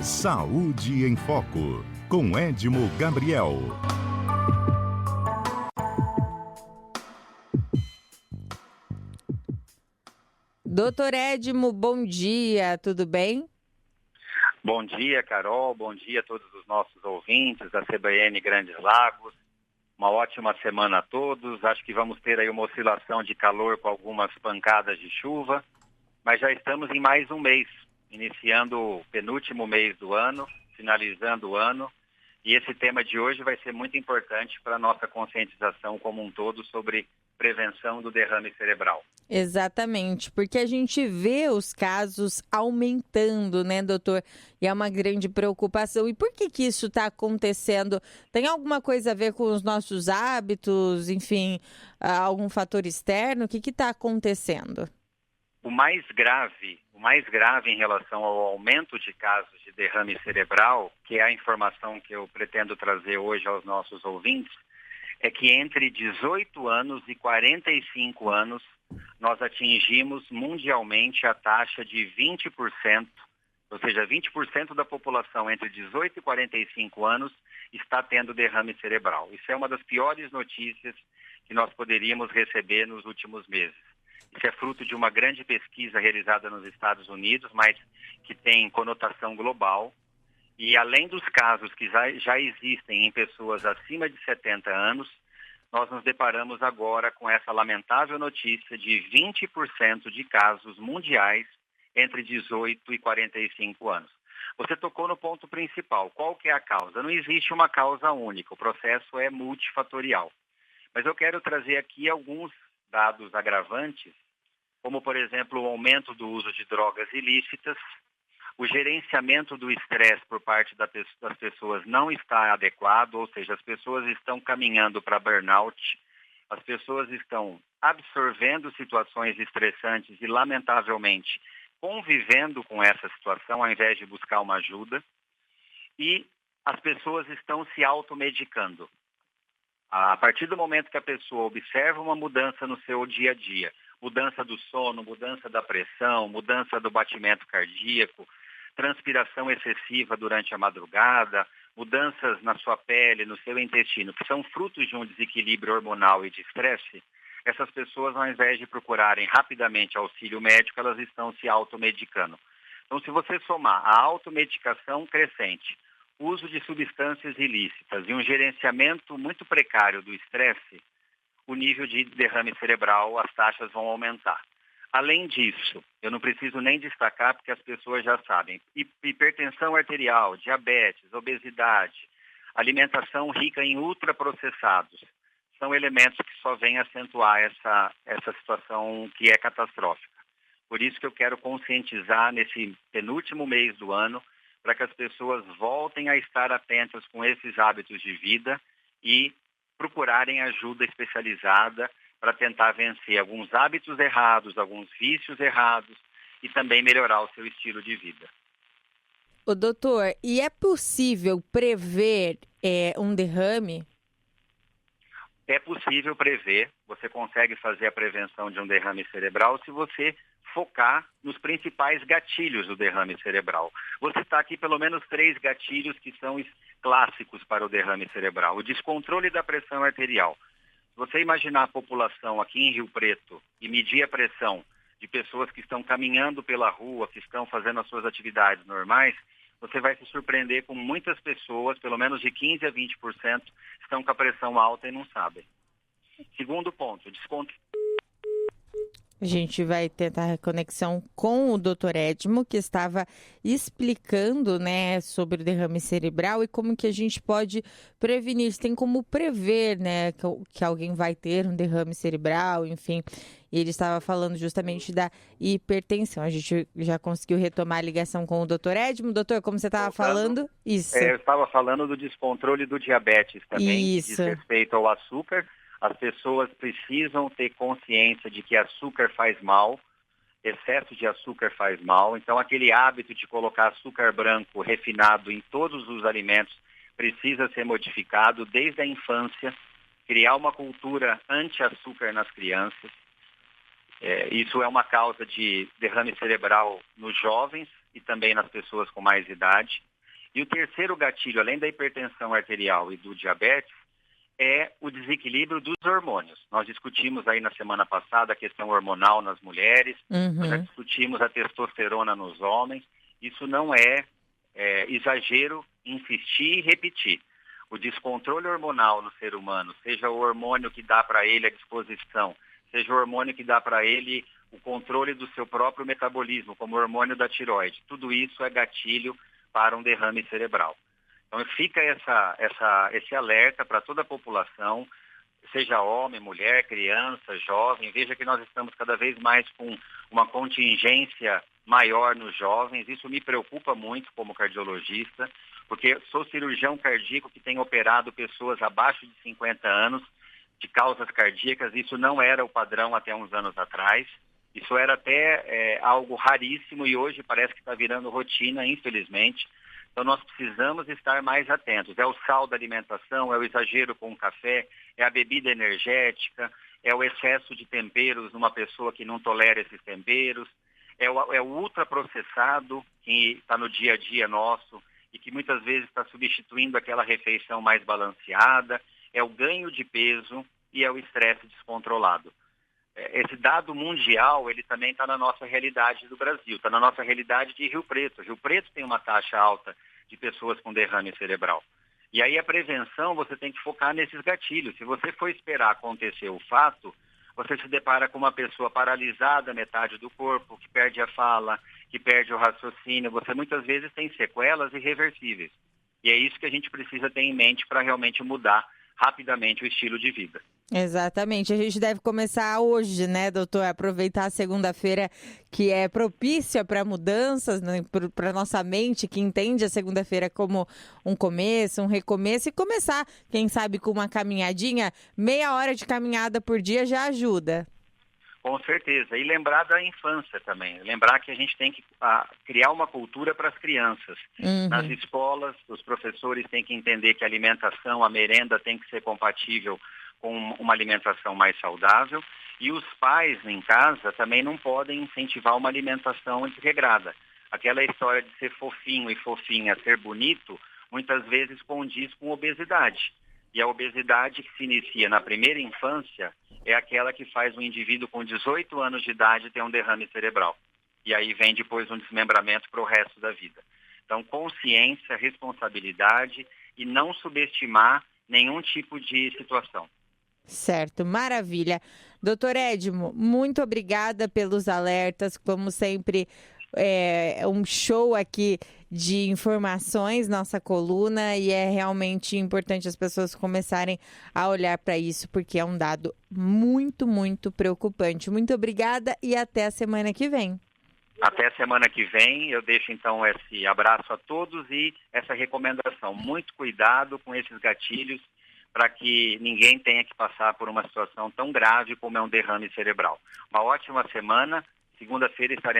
Saúde em Foco, com Edmo Gabriel. Doutor Edmo, bom dia, tudo bem? Bom dia, Carol, bom dia a todos os nossos ouvintes da CBN Grandes Lagos. Uma ótima semana a todos. Acho que vamos ter aí uma oscilação de calor com algumas pancadas de chuva, mas já estamos em mais um mês, iniciando o penúltimo mês do ano, finalizando o ano, e esse tema de hoje vai ser muito importante para a nossa conscientização como um todo sobre prevenção do derrame cerebral. Exatamente, porque a gente vê os casos aumentando, né, doutor? E é uma grande preocupação. E por que isso está acontecendo? Tem alguma coisa a ver com os nossos hábitos, enfim, algum fator externo? O que está acontecendo? O mais grave em relação ao aumento de casos de derrame cerebral, que é a informação que eu pretendo trazer hoje aos nossos ouvintes, é que entre 18 anos e 45 anos, nós atingimos mundialmente a taxa de 20%, ou seja, 20% da população entre 18 e 45 anos está tendo derrame cerebral. Isso é uma das piores notícias que nós poderíamos receber nos últimos meses. Isso é fruto de uma grande pesquisa realizada nos Estados Unidos, mas que tem conotação global. E além dos casos que já existem em pessoas acima de 70 anos, nós nos deparamos agora com essa lamentável notícia de 20% de casos mundiais entre 18 e 45 anos. Você tocou no ponto principal. Qual que é a causa? Não existe uma causa única, o processo é multifatorial. Mas eu quero trazer aqui alguns dados agravantes, como, por exemplo, o aumento do uso de drogas ilícitas. O gerenciamento do estresse por parte das pessoas não está adequado, ou seja, as pessoas estão caminhando para burnout, as pessoas estão absorvendo situações estressantes e, lamentavelmente, convivendo com essa situação ao invés de buscar uma ajuda, e as pessoas estão se automedicando. A partir do momento que a pessoa observa uma mudança no seu dia a dia, mudança do sono, mudança da pressão, mudança do batimento cardíaco, transpiração excessiva durante a madrugada, mudanças na sua pele, no seu intestino, que são frutos de um desequilíbrio hormonal e de estresse, essas pessoas, ao invés de procurarem rapidamente auxílio médico, elas estão se automedicando. Então, se você somar a automedicação crescente, uso de substâncias ilícitas e um gerenciamento muito precário do estresse, o nível de derrame cerebral, as taxas vão aumentar. Além disso, eu não preciso nem destacar porque as pessoas já sabem, hipertensão arterial, diabetes, obesidade, alimentação rica em ultraprocessados, são elementos que só vêm acentuar essa situação que é catastrófica. Por isso que eu quero conscientizar nesse penúltimo mês do ano, para que as pessoas voltem a estar atentas com esses hábitos de vida e procurarem ajuda especializada para tentar vencer alguns hábitos errados, alguns vícios errados e também melhorar o seu estilo de vida. Ô, doutor, e é possível prever um derrame? É possível prever, você consegue fazer a prevenção de um derrame cerebral se você focar nos principais gatilhos do derrame cerebral. Vou citar aqui pelo menos 3 gatilhos que são clássicos para o derrame cerebral. O descontrole da pressão arterial. Se você imaginar a população aqui em Rio Preto e medir a pressão de pessoas que estão caminhando pela rua, que estão fazendo as suas atividades normais, você vai se surpreender com muitas pessoas, pelo menos de 15% a 20%, estão com a pressão alta e não sabem. Segundo ponto, A gente vai tentar a reconexão com o Dr. Edmo, que estava explicando, né, sobre o derrame cerebral e como que a gente pode prevenir. Tem como prever, né, que alguém vai ter um derrame cerebral, enfim. E ele estava falando justamente da hipertensão. A gente já conseguiu retomar a ligação com o Dr. Edmo. Doutor, como você estava falando? Isso. Eu estava falando do descontrole do diabetes também, Isso. Que diz respeito ao açúcar. As pessoas precisam ter consciência de que açúcar faz mal, excesso de açúcar faz mal. Então, aquele hábito de colocar açúcar branco refinado em todos os alimentos precisa ser modificado desde a infância, criar uma cultura anti-açúcar nas crianças. Isso é uma causa de derrame cerebral nos jovens e também nas pessoas com mais idade. E o terceiro gatilho, além da hipertensão arterial e do diabetes, é o desequilíbrio dos hormônios. Nós discutimos aí na semana passada a questão hormonal nas mulheres, nós já discutimos a testosterona nos homens. Isso não é exagero insistir e repetir. O descontrole hormonal no ser humano, seja o hormônio que dá para ele a disposição, seja o hormônio que dá para ele o controle do seu próprio metabolismo, como o hormônio da tireoide, tudo isso é gatilho para um derrame cerebral. Então fica esse alerta para toda a população, seja homem, mulher, criança, jovem. Veja que nós estamos cada vez mais com uma contingência maior nos jovens. Isso me preocupa muito como cardiologista, porque sou cirurgião cardíaco que tem operado pessoas abaixo de 50 anos de causas cardíacas. Isso não era o padrão até uns anos atrás. Isso era até algo raríssimo e hoje parece que está virando rotina, infelizmente. Então nós precisamos estar mais atentos. É o sal da alimentação, é o exagero com o café, é a bebida energética, é o excesso de temperos numa pessoa que não tolera esses temperos, é o ultraprocessado que está no dia a dia nosso e que muitas vezes está substituindo aquela refeição mais balanceada, é o ganho de peso e é o estresse descontrolado. Esse dado mundial, ele também está na nossa realidade do Brasil, está na nossa realidade de Rio Preto. Rio Preto tem uma taxa alta de pessoas com derrame cerebral. E aí a prevenção, você tem que focar nesses gatilhos. Se você for esperar acontecer o fato, você se depara com uma pessoa paralisada metade do corpo, que perde a fala, que perde o raciocínio. Você muitas vezes tem sequelas irreversíveis. E é isso que a gente precisa ter em mente para realmente mudar rapidamente o estilo de vida. Exatamente. A gente deve começar hoje, né, doutor? Aproveitar a segunda-feira que é propícia para mudanças, né, para nossa mente que entende a segunda-feira como um começo, um recomeço e começar, quem sabe, com uma caminhadinha. Meia hora de caminhada por dia já ajuda. Com certeza. E lembrar da infância também. Lembrar que a gente tem que criar uma cultura para as crianças. Nas escolas, os professores têm que entender que a alimentação, a merenda tem que ser compatível com uma alimentação mais saudável. E os pais em casa também não podem incentivar uma alimentação desregrada. Aquela história de ser fofinho e fofinha, ser bonito, muitas vezes condiz com obesidade. E a obesidade que se inicia na primeira infância é aquela que faz um indivíduo com 18 anos de idade ter um derrame cerebral. E aí vem depois um desmembramento para o resto da vida. Então, consciência, responsabilidade e não subestimar nenhum tipo de situação. Certo, maravilha. Doutor Edmo, muito obrigada pelos alertas, como sempre, um show aqui de informações, nossa coluna, e é realmente importante as pessoas começarem a olhar para isso, porque é um dado muito, muito preocupante. Muito obrigada e até a semana que vem. Até a semana que vem, eu deixo então esse abraço a todos e essa recomendação. Muito cuidado com esses gatilhos para que ninguém tenha que passar por uma situação tão grave como é um derrame cerebral. Uma ótima semana, segunda-feira estaremos